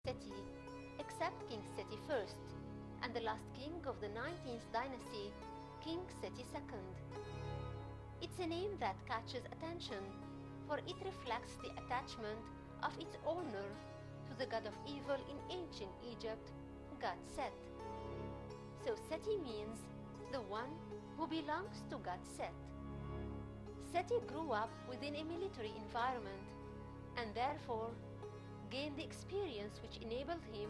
Seti, except King Seti I and the last king of the 19th dynasty, King Seti II. It's a name that catches attention, for it reflects the attachment of its owner to the god of evil in ancient Egypt, god Set. So Seti means the one who belongs to god Set. Seti grew up within a military environment and therefore gained the experience which enabled him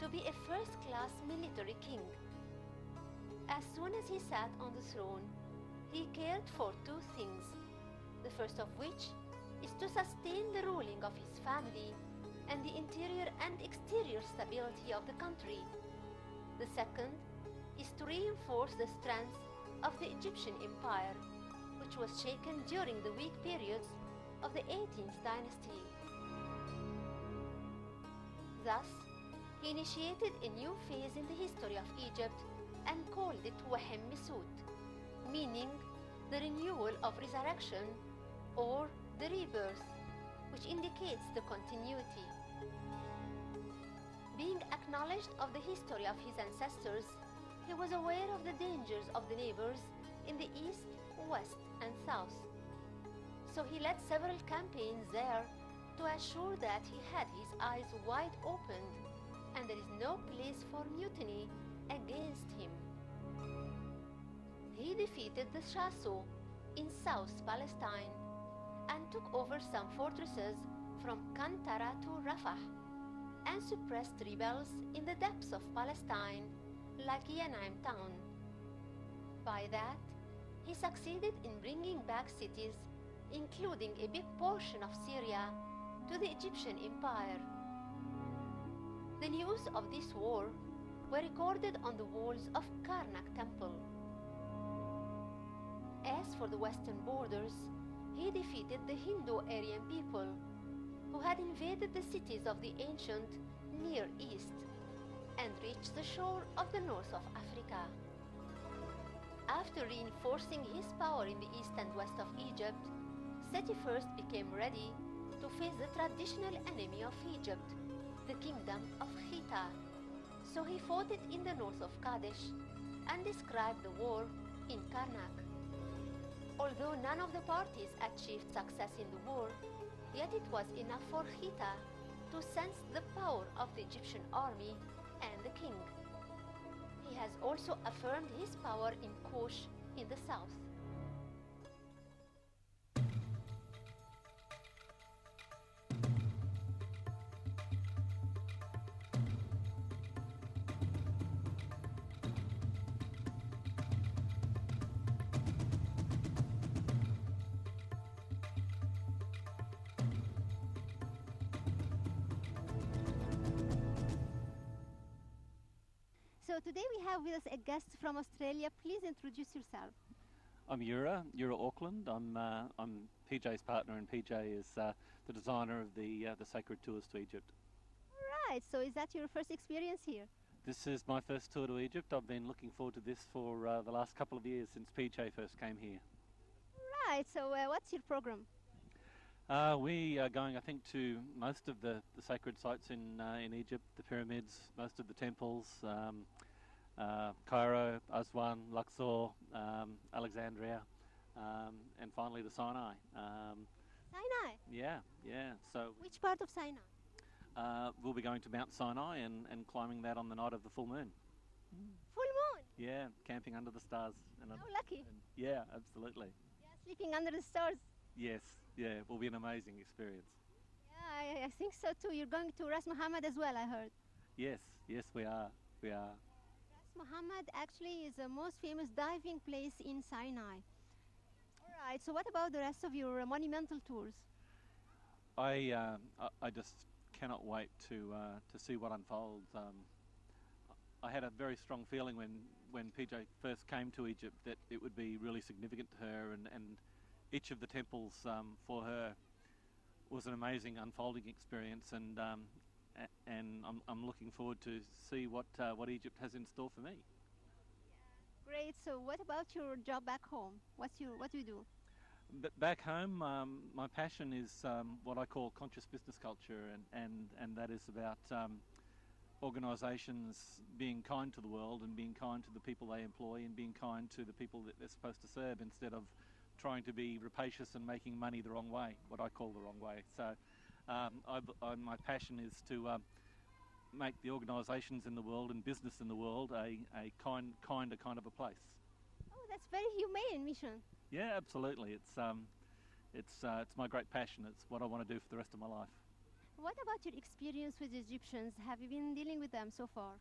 to be a first-class military king. As soon as he sat on the throne, he cared for two things, the first of which is to sustain the ruling of his family and the interior and exterior stability of the country. The second is to reinforce the strength of the Egyptian empire, which was shaken during the weak periods of the 18th dynasty. Thus, he initiated a new phase in the history of Egypt and called it Wahem Mesut, meaning the renewal of resurrection or the rebirth, which indicates the continuity. Being acknowledged of the history of his ancestors, he was aware of the dangers of the neighbors in the east, west, and south. So he led several campaigns there to assure that he had his eyes wide opened and there is no place for mutiny against him. He defeated the Shasu in South Palestine and took over some fortresses from Kantara to Rafah and suppressed rebels in the depths of Palestine like Yanaim town. By that, he succeeded in bringing back cities, including a big portion of Syria, to the Egyptian empire. The news of this war were recorded on the walls of Karnak temple. As for the western borders, he defeated the Hindu-Aryan people, who had invaded the cities of the ancient Near East and reached the shore of the north of Africa. After reinforcing his power in the east and west of Egypt, Seti I became ready to face the traditional enemy of Egypt, the kingdom of Khita. So he fought it in the north of Kadesh and described the war in Karnak. Although none of the parties achieved success in the war, yet it was enough for Khita to sense the power of the Egyptian army and the king. He has also affirmed his power in Kush in the south. So today we have with us a guest from Australia. Please introduce yourself. I'm Yura Auckland. I'm PJ's partner, and PJ is the designer of the Sacred Tours to Egypt. Right, so is that your first experience here? This is my first tour to Egypt. I've been looking forward to this for the last couple of years since PJ first came here. Right, so what's your program? We are going, I think, to most of the sacred sites in Egypt, the pyramids, most of the temples, Cairo, Aswan, Luxor, Alexandria, and finally the Sinai. Sinai? Yeah. So Which part of Sinai? we'll be going to Mount Sinai and climbing that on the night of the full moon. Full moon? Yeah, camping under the stars. How lucky. Yeah, absolutely. Yeah, sleeping under the stars. Yes, yeah, it will be an amazing experience. Yeah, I think so too. You're going to Ras Muhammad as well, I heard. Yes, we are. Ras Muhammad actually is the most famous diving place in Sinai. Alright, so what about the rest of your monumental tours? I just cannot wait to see what unfolds. I had a very strong feeling when PJ first came to Egypt that it would be really significant to her, and each of the temples for her was an amazing unfolding experience, and I'm looking forward to see what Egypt has in store for me. Great. So what about your job back home? What do you do? Back home, my passion is what I call conscious business culture, and that is about organisations being kind to the world and being kind to the people they employ and being kind to the people that they're supposed to serve, instead of trying to be rapacious and making money the wrong way, what I call the wrong way. So my passion is to make the organisations in the world and business in the world a kinder kind of a place. Oh, that's very humane mission. Yeah, absolutely. It's my great passion. It's what I want to do for the rest of my life. What about your experience with Egyptians? Have you been dealing with them so far?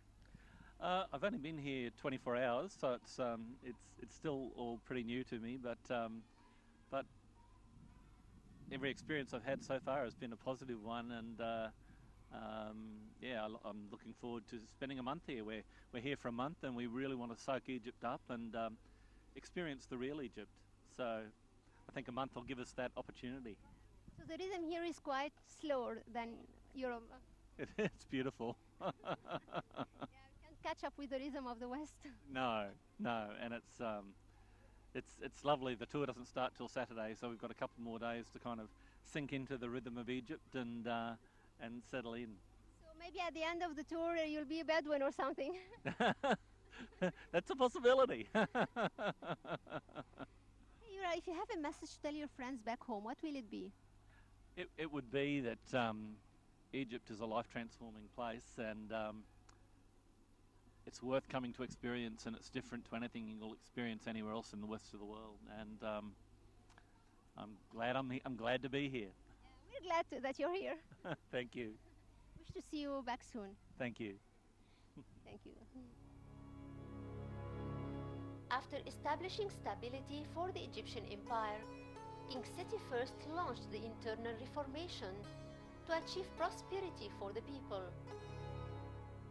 I've only been here 24 hours, so it's still all pretty new to me. But every experience I've had so far has been a positive one, and yeah, I'm looking forward to spending a month here. We're here for a month, and we really want to soak Egypt up and experience the real Egypt. So I think a month will give us that opportunity. So the rhythm here is quite slower than Europe. It's beautiful. Yeah, we can't catch up with the rhythm of the West. No, and it's lovely. The tour doesn't start till Saturday, so we've got a couple more days to kind of sink into the rhythm of Egypt and settle in. So maybe at the end of the tour you'll be a Bedouin or something. That's a possibility. Hey, Yura, if you have a message to tell your friends back home, what will it be? It would be that Egypt is a life-transforming place, and it's worth coming to experience, and it's different to anything you'll experience anywhere else in the west of the world. And I'm glad to be here. We're glad that you're here. Thank you. Wish to see you back soon. Thank you. Thank you. After establishing stability for the Egyptian Empire, King Seti first launched the internal reformation to achieve prosperity for the people.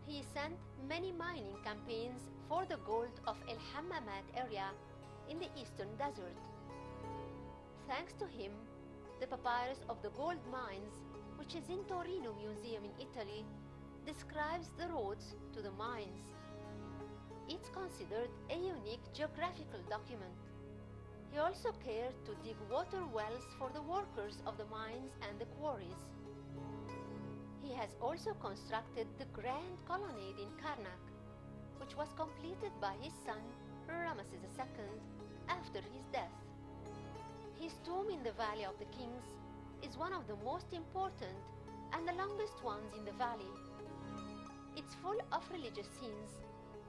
He sent many mining campaigns for the gold of El Hammamat area in the eastern desert. Thanks to him, the papyrus of the gold mines, which is in Torino Museum in Italy, describes the roads to the mines. It's considered a unique geographical document. He also cared to dig water wells for the workers of the mines and the quarries. He has also constructed the Grand Colonnade in Karnak, which was completed by his son Ramesses II after his death. His tomb in the Valley of the Kings is one of the most important and the longest ones in the valley. It's full of religious scenes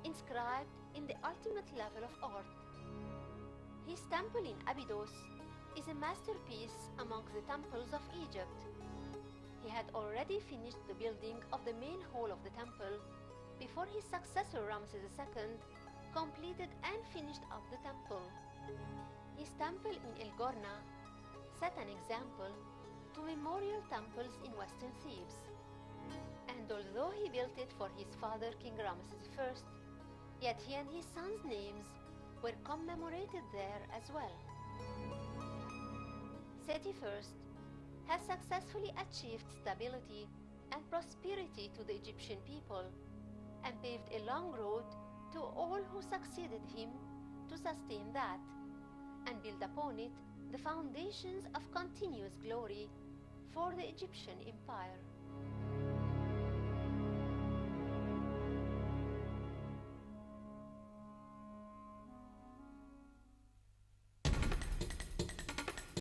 inscribed in the ultimate level of art. His temple in Abydos is a masterpiece amongst the temples of Egypt. He had already finished the building of the main hall of the temple before his successor Ramesses II completed and finished up the temple. His temple in El Gorna set an example to memorial temples in western Thebes. And although he built it for his father King Ramesses I, yet he and his sons' names were commemorated there as well. Seti I has successfully achieved stability and prosperity to the Egyptian people and paved a long road to all who succeeded him to sustain that and build upon it the foundations of continuous glory for the Egyptian empire.